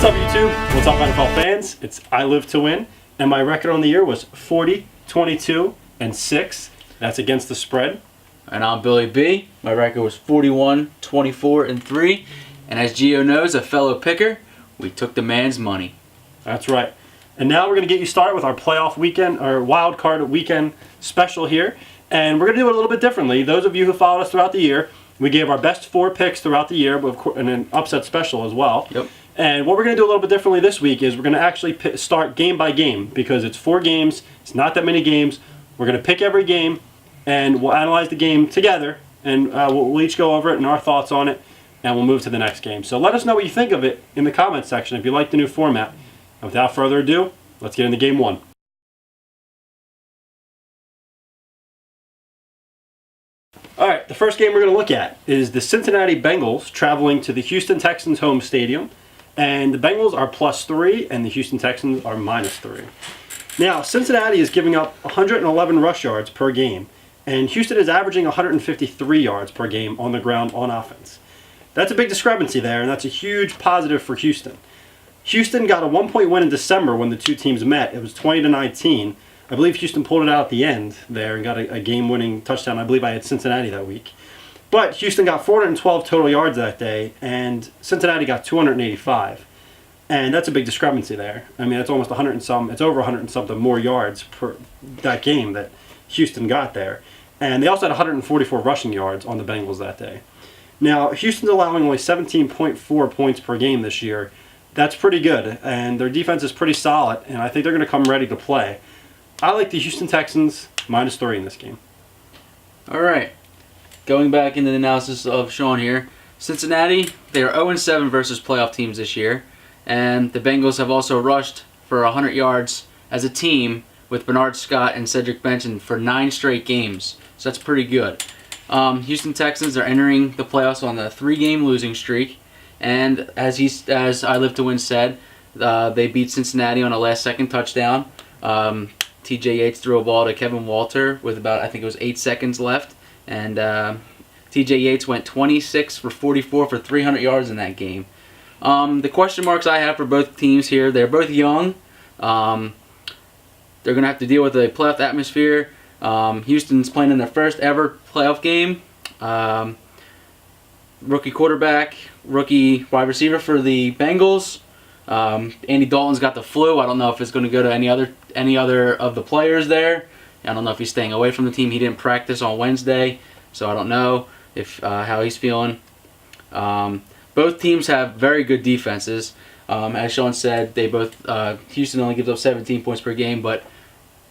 What's up, YouTube? What's up, NFL fans? It's I Live to Win, and my record on the year was 40, 22, and 6. That's against the spread. And I'm Billy B. My record was 41, 24, and 3. And as Gio knows, a fellow picker, we took the man's money. That's right. And now we're going to get you started with our playoff weekend, our wild card weekend special here. And we're going to do it a little bit differently. Those of you who followed us throughout the year, we gave our best 4 picks throughout the year, and an upset special as well. Yep. And what we're going to do a little bit differently this week is we're going to actually start game by game, because it's 4 games. It's not that many games. We're going to pick every game, and we'll analyze the game together, and we'll each go over it and our thoughts on it, and we'll move to the next game. So let us know what you think of it in the comments section if you like the new format. And without further ado, let's get into game 1. Alright, the first game we're going to look at is the Cincinnati Bengals traveling to the Houston Texans home stadium. And the Bengals are +3 and the Houston Texans are -3. Now, Cincinnati is giving up 111 rush yards per game, and Houston is averaging 153 yards per game on the ground on offense. That's a big discrepancy there, and that's a huge positive for Houston. Houston got a 1-point win in December when the two teams met. It was 20-19. I believe Houston pulled it out at the end there and got a game-winning touchdown. I believe I had Cincinnati that week. But Houston got 412 total yards that day, and Cincinnati got 285. And that's a big discrepancy there. I mean, it's almost 100 and some. It's over 100 and something more yards per that game that Houston got there. And they also had 144 rushing yards on the Bengals that day. Now, Houston's allowing only 17.4 points per game this year. That's pretty good, and their defense is pretty solid, and I think they're going to come ready to play. I like the Houston Texans -3 in this game. All right. Going back into the analysis of Sean here, Cincinnati, they are 0-7 versus playoff teams this year, and the Bengals have also rushed for 100 yards as a team with Bernard Scott and Cedric Benson for 9 straight games, so that's pretty good. Houston Texans are entering the playoffs on a 3-game losing streak, and as I Live to Win said, they beat Cincinnati on a last-second touchdown. T.J. Yates threw a ball to Kevin Walter with about, I think it was 8 seconds left. And T.J. Yates went 26 for 44 for 300 yards in that game. The question marks I have for both teams here, they're both young. They're going to have to deal with a playoff atmosphere. Houston's playing in their first ever playoff game. Rookie quarterback, rookie wide receiver for the Bengals. Andy Dalton's got the flu. I don't know if it's going to go to any other of the players there. I don't know if he's staying away from the team. He didn't practice on Wednesday, so I don't know if how he's feeling. Both teams have very good defenses. As Sean said, they both Houston only gives up 17 points per game, but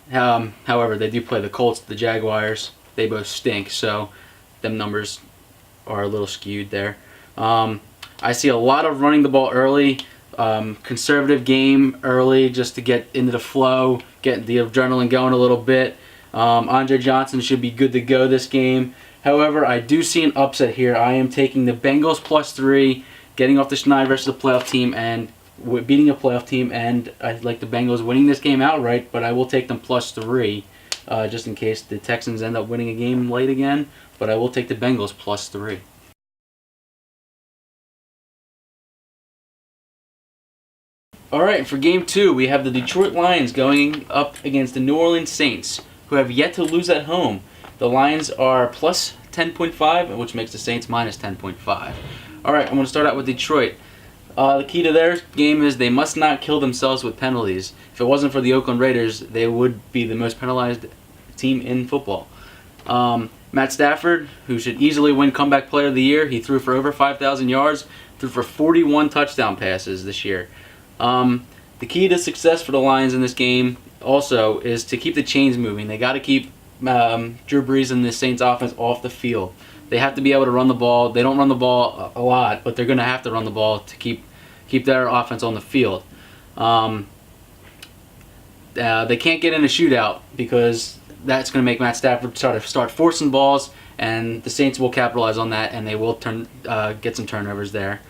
however, they do play the Colts, the Jaguars. They both stink, so them numbers are a little skewed there. I see a lot of running the ball early. Conservative game early just to get into the flow, get the adrenaline going a little bit. Andre Johnson should be good to go this game. However, I do see an upset here. I am taking the Bengals +3, getting off the schneid versus a playoff team and beating a playoff team, and I like the Bengals winning this game outright, but I will take them +3 just in case the Texans end up winning a game late again, but I will take the Bengals +3. Alright, for game 2, we have the Detroit Lions going up against the New Orleans Saints, who have yet to lose at home. The Lions are +10.5, which makes the Saints -10.5. Alright, I'm going to start out with Detroit. The key to their game is they must not kill themselves with penalties. If it wasn't for the Oakland Raiders, they would be the most penalized team in football. Matt Stafford, who should easily win Comeback Player of the Year, he threw for over 5,000 yards, threw for 41 touchdown passes this year. The key to success for the Lions in this game also is to keep the chains moving. They got to keep Drew Brees and the Saints offense off the field. They have to be able to run the ball. They don't run the ball a lot, but they're going to have to run the ball to keep their offense on the field. They can't get in a shootout because that's going to make Matt Stafford start forcing balls, and the Saints will capitalize on that, and they will get some turnovers there.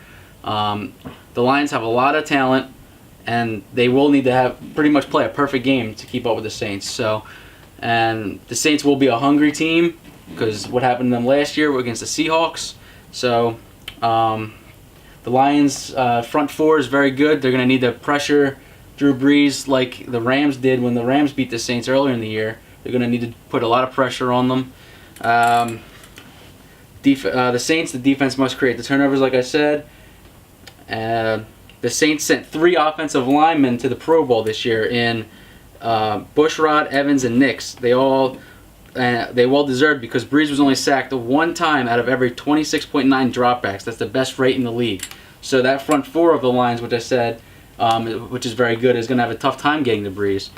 The Lions have a lot of talent, and they will need to pretty much play a perfect game to keep up with the Saints. And the Saints will be a hungry team because what happened to them last year against the Seahawks. So the The Lions' front four is very good. They're going to need to pressure Drew Brees like the Rams did when the Rams beat the Saints earlier in the year. They're going to need to put a lot of pressure on them. The Saints, the defense must create the turnovers, like I said. The Saints sent 3 offensive linemen to the Pro Bowl this year in Bushrod, Evans, and Nix. They well deserved because Brees was only sacked 1 time out of every 26.9 dropbacks. That's the best rate in the league. So that front four of the Lions, which I said, which is very good, is going to have a tough time getting to Brees.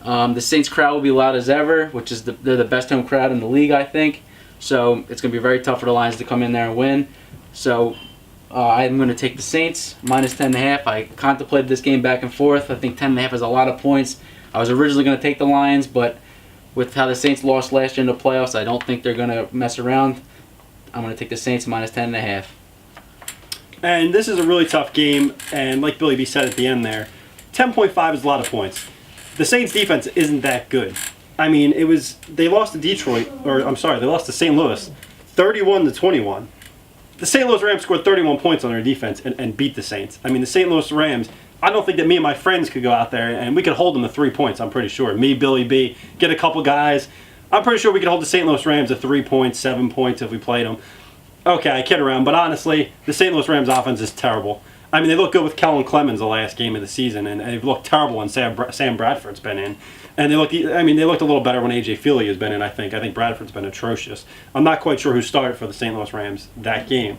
The Saints crowd will be loud as ever, which is they're the best home crowd in the league, I think. So it's going to be very tough for the Lions to come in there and win. So I'm going to take the Saints minus 10.5. I contemplated this game back and forth. I think 10.5 is a lot of points. I was originally going to take the Lions, but with how the Saints lost last year in the playoffs, I don't think they're going to mess around. I'm going to take the Saints minus 10.5. And this is a really tough game, and like Billy B said at the end there, 10.5 is a lot of points. The Saints defense isn't that good. I mean, they lost to Detroit, or I'm sorry, they lost to St. Louis, 31-21. The St. Louis Rams scored 31 points on their defense and beat the Saints. I mean, the St. Louis Rams, I don't think that me and my friends could go out there and we could hold them to 3 points, I'm pretty sure. Me, Billy B, get a couple guys. I'm pretty sure we could hold the St. Louis Rams to 3 points, 7 points if we played them. Okay, I kid around, but honestly, the St. Louis Rams offense is terrible. I mean, they look good with Kellen Clemens the last game of the season, and they've looked terrible when Sam Bradford's been in. And they looked a little better when A.J. Feely has been in, I think. I think Bradford's been atrocious. I'm not quite sure who started for the St. Louis Rams that game.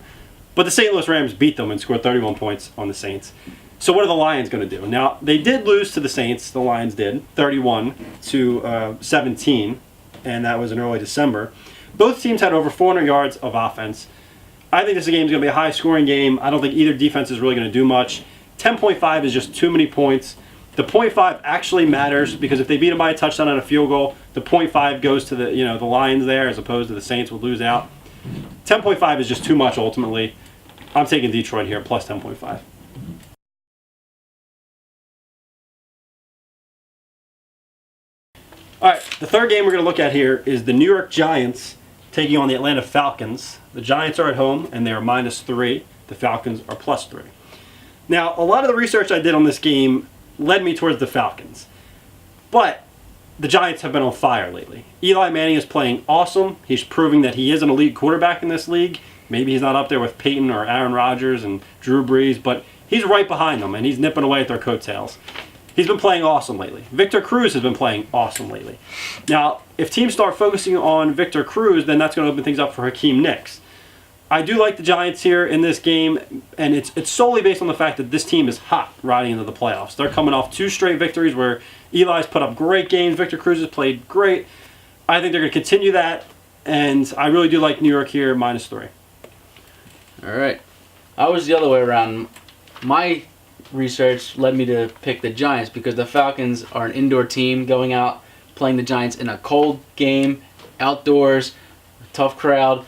But the St. Louis Rams beat them and scored 31 points on the Saints. So what are the Lions going to do? Now, they did lose to the Saints, the Lions did, 31-17, and that was in early December. Both teams had over 400 yards of offense. I think this game is going to be a high-scoring game. I don't think either defense is really going to do much. 10.5 is just too many points. The 0.5 actually matters because if they beat them by a touchdown and a field goal, the 0.5 goes to the Lions there as opposed to the Saints would lose out. 10.5 is just too much ultimately. I'm taking Detroit here, plus 10.5. All right, the third game we're going to look at here is the New York Giants taking on the Atlanta Falcons. The Giants are at home, and they are -3. The Falcons are +3. Now, a lot of the research I did on this game led me towards the Falcons. But the Giants have been on fire lately. Eli Manning is playing awesome. He's proving that he is an elite quarterback in this league. Maybe he's not up there with Peyton or Aaron Rodgers and Drew Brees, but he's right behind them, and he's nipping away at their coattails. He's been playing awesome lately. Victor Cruz has been playing awesome lately. Now, if teams start focusing on Victor Cruz, then that's going to open things up for Hakeem Nicks. I do like the Giants here in this game, and it's solely based on the fact that this team is hot riding into the playoffs. They're coming off 2 straight victories where Eli's put up great games. Victor Cruz has played great. I think they're going to continue that, and I really do like New York here, -3. All right. I was the other way around. My research led me to pick the Giants because the Falcons are an indoor team going out playing the Giants in a cold game, outdoors, tough crowd.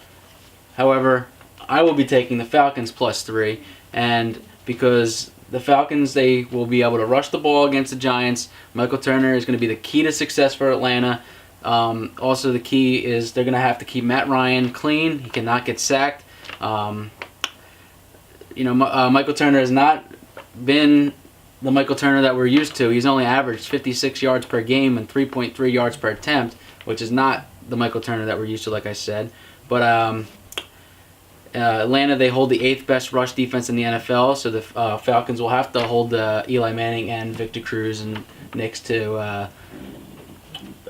However, I will be taking the Falcons +3, and because the Falcons, they will be able to rush the ball against the Giants. Michael Turner is going to be the key to success for Atlanta. Also, the key is they're going to have to keep Matt Ryan clean. He cannot get sacked. Michael Turner has not been the Michael Turner that we're used to. He's only averaged 56 yards per game and 3.3 yards per attempt, which is not the Michael Turner that we're used to, like I said. But Atlanta, they hold the 8th best rush defense in the NFL, so the Falcons will have to hold Eli Manning and Victor Cruz and Nicks to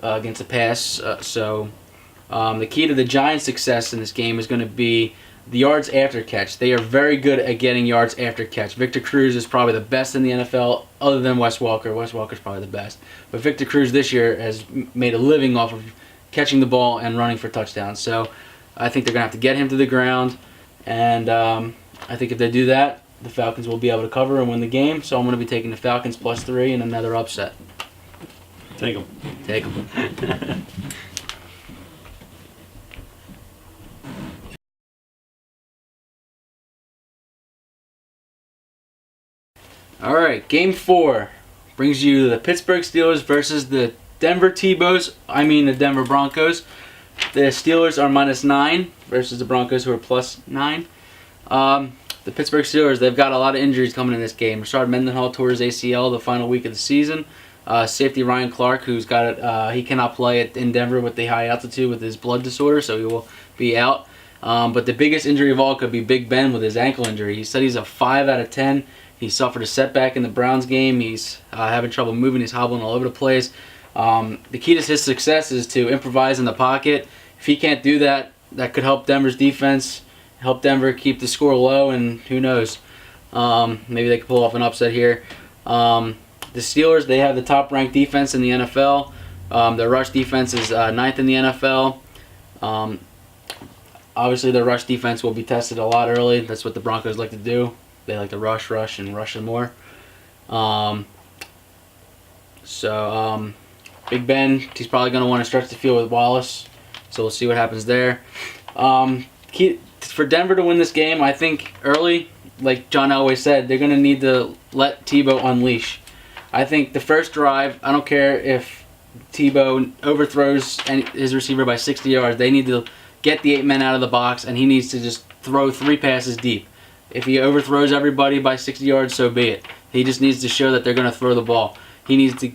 against the pass. The key to the Giants' success in this game is going to be the yards after catch. They are very good at getting yards after catch. Victor Cruz is probably the best in the NFL other than Wes Welker. Wes Welker's probably the best. But Victor Cruz this year has made a living off of catching the ball and running for touchdowns. So I think they're going to have to get him to the ground. And I think if they do that, the Falcons will be able to cover and win the game. So I'm going to be taking the Falcons +3 in another upset. Take them. Take them. All right, Game 4 brings you the Pittsburgh Steelers versus the Denver Broncos. The Steelers are -9 versus the Broncos, who are +9. the Pittsburgh Steelers, they've got a lot of injuries coming in this game. Rashard Mendenhall tore his ACL the final week of the season. Safety Ryan Clark, who's got it, he cannot play in Denver with the high altitude with his blood disorder, so he will be out. But the biggest injury of all could be Big Ben with his ankle injury. He said he's a 5 out of 10. He suffered a setback in the Browns game. He's having trouble moving. He's hobbling all over the place. The key to his success is to improvise in the pocket. If he can't do that, that could help Denver's defense, help Denver keep the score low, and who knows, maybe they could pull off an upset here. The Steelers, they have the top-ranked defense in the NFL. Their rush defense is 9th in the NFL. Obviously, their rush defense will be tested a lot early. That's what the Broncos like to do. They like to rush, and rush some more. Big Ben, he's probably going to want to stretch the field with Wallace. So we'll see what happens there. For Denver to win this game, I think early, like John Elway said, they're going to need to let Tebow unleash. I think the first drive, I don't care if Tebow overthrows his receiver by 60 yards. They need to get the 8 men out of the box, and he needs to just throw 3 passes deep. If he overthrows everybody by 60 yards, so be it. He just needs to show that they're going to throw the ball. He needs to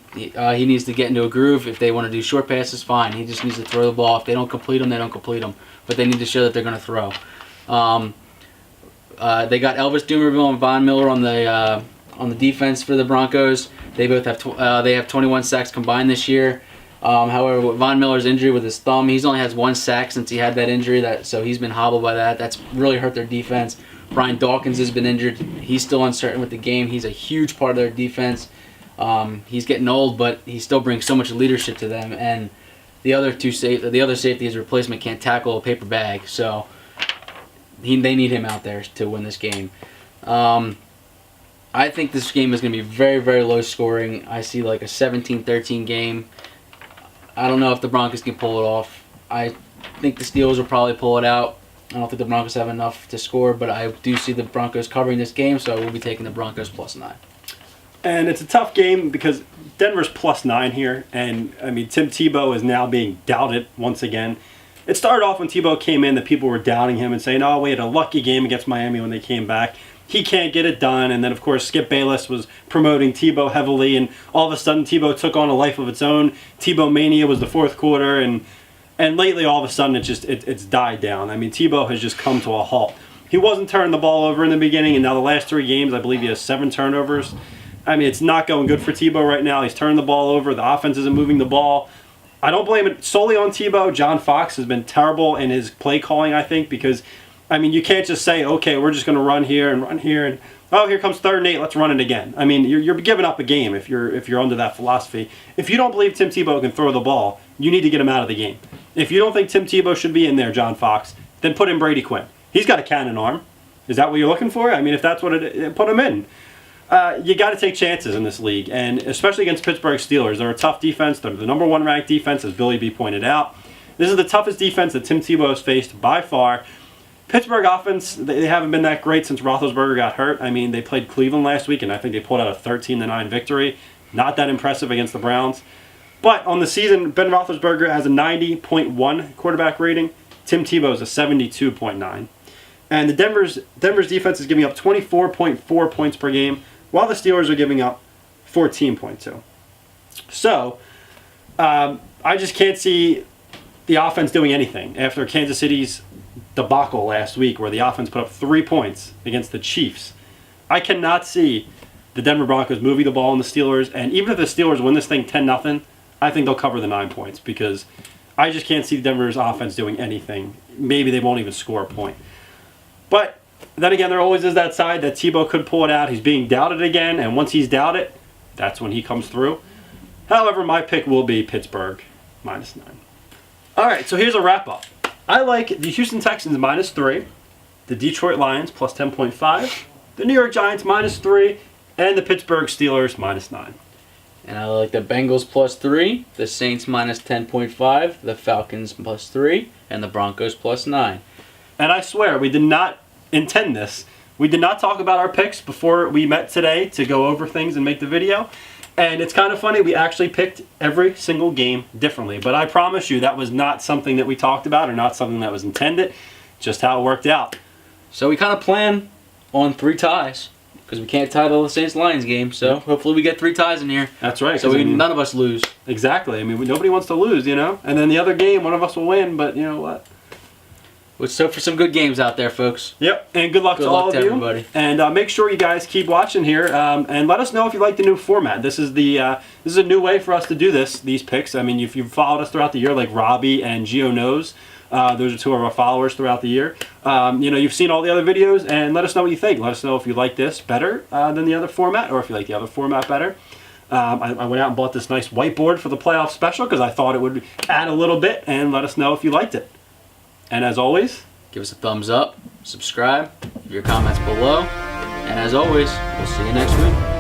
get into a groove. If they want to do short passes, fine. He just needs to throw the ball. If they don't complete them, they don't complete them. But they need to show that they're going to throw. They got Elvis Dumervil and Von Miller on the defense for the Broncos. They both have 21 sacks combined this year. However, with Von Miller's injury with his thumb, he's only has 1 sack since he had that injury. So he's been hobbled by that. That's really hurt their defense. Brian Dawkins has been injured. He's still uncertain with the game. He's a huge part of their defense. He's getting old, but he still brings so much leadership to them. And the other safety, his replacement, can't tackle a paper bag. So they need him out there to win this game. I think this game is going to be very, very low scoring. I see like a 17-13 game. I don't know if the Broncos can pull it off. I think the Steelers will probably pull it out. I don't think the Broncos have enough to score, but I do see the Broncos covering this game, so I will be taking the Broncos +9. And it's a tough game because Denver's +9 here, and I mean Tim Tebow is now being doubted once again. It started off when Tebow came in that people were doubting him and saying, "Oh, we had a lucky game against Miami when they came back. He can't get it done." And then, of course, Skip Bayless was promoting Tebow heavily, and all of a sudden Tebow took on a life of its own. Tebow mania was the fourth quarter, and lately all of a sudden it's died down. I mean, Tebow has just come to a halt. He wasn't turning the ball over in the beginning, and now the last 3 games, I believe he has 7 turnovers. I mean, it's not going good for Tebow right now. He's turning the ball over. The offense isn't moving the ball. I don't blame it solely on Tebow. John Fox has been terrible in his play calling, I think, because, I mean, you can't just say, okay, we're just going to run here, and oh, here comes 3rd and 8, let's run it again. I mean, you're giving up a game if you're under that philosophy. If you don't believe Tim Tebow can throw the ball, you need to get him out of the game. If you don't think Tim Tebow should be in there, John Fox, then put in Brady Quinn. He's got a cannon arm. Is that what you're looking for? I mean, if that's what put him in. You got to take chances in this league, and especially against Pittsburgh Steelers. They're a tough defense. They're the number 1 ranked defense, as Billy B pointed out. This is the toughest defense that Tim Tebow has faced by far. Pittsburgh offense, they haven't been that great since Roethlisberger got hurt. I mean, they played Cleveland last week, and I think they pulled out a 13-9 victory. Not that impressive against the Browns. But on the season, Ben Roethlisberger has a 90.1 quarterback rating. Tim Tebow is a 72.9. And the Denver's defense is giving up 24.4 points per game, while the Steelers are giving up 14.2. So, I just can't see the offense doing anything after Kansas City's debacle last week where the offense put up 3 points against the Chiefs. I cannot see the Denver Broncos moving the ball on the Steelers, and even if the Steelers win this thing 10-0, I think they'll cover the 9 points because I just can't see Denver's offense doing anything. Maybe they won't even score a point. But then again, there always is that side that Tebow could pull it out. He's being doubted again, and once he's doubted, that's when he comes through. However, my pick will be Pittsburgh -9. All right, so here's a wrap-up. I like the Houston Texans -3, the Detroit Lions +10.5, the New York Giants -3, and the Pittsburgh Steelers -9. And I like the Bengals +3, the Saints -10.5, the Falcons +3, and the Broncos +9. And I swear, we did not intend this. We did not talk about our picks before we met today to go over things and make the video. And it's kind of funny, we actually picked every single game differently. But I promise you, that was not something that we talked about or not something that was intended. Just how it worked out. So we kind of plan on 3 ties. Because we can't title the Saints-Lions game, so hopefully we get 3 ties in here. That's right. So none of us lose. Exactly. I mean, nobody wants to lose, you know? And then the other game, one of us will win, but you know what? Let's hope for some good games out there, folks. Yep, and good luck to all of you. Everybody. And make sure you guys keep watching here, and let us know if you like the new format. This is a new way for us to do these picks. I mean, if you've followed us throughout the year, like Robbie and Gio knows, those are 2 of our followers throughout the year. You know, you've seen all the other videos, and let us know what you think. Let us know if you like this better than the other format, or if you like the other format better. I went out and bought this nice whiteboard for the playoff special because I thought it would add a little bit, and let us know if you liked it. And as always, give us a thumbs up, subscribe, leave your comments below, and as always, we'll see you next week.